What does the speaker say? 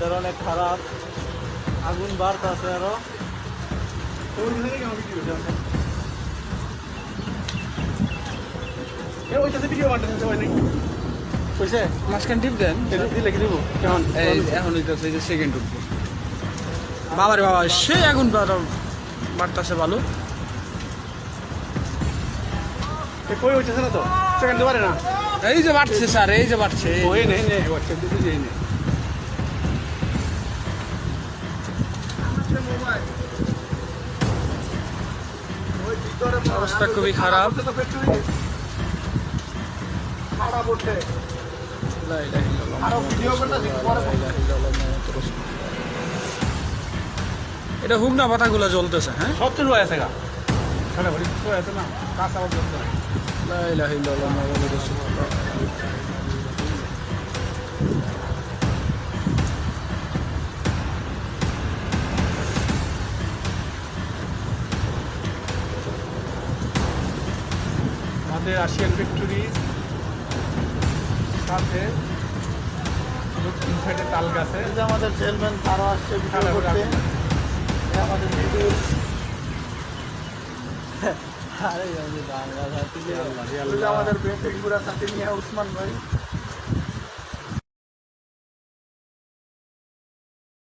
Weather অনেক খারাপ, আগুন বাড়তেছে আরো। মাঝখান টিপ দেন, কেমন এখন হইতেছে যে সেকেন্ড উঠবো। বাবারে বাবা, সে আগুন বাড়তেছে ভালো। কই হইতেছে না তো, সেকেন্ড পারে না। এই যে বাড়ছে স্যার, এই যে বাড়ছে। ওই নেই নেই দিতে যাই নেই। অবস্থা খুবই খারাপ। এটা হুগনা পাতাগুলো জ্বলতেছে। হ্যাঁ, সব তো রয়ে আছে গা, আছে না কাঁচা লা ইলাহা ইল্লাল্লাহ মুহাম্মাদুর রাসূলুল্লাহ। আমাদের রাশিয়ান ফ্যাক্টরি সাথে দক্ষিণ সাইডে তাল গাছে। এই যে আমাদের চেয়ারম্যান তারা আসছে ভিডিও করতে। এই আমাদের ভিডিও আরে আমি বাংলা সাথী আমাদের বেঙ্গুরা সাথে নিয়ে উসমান ভাই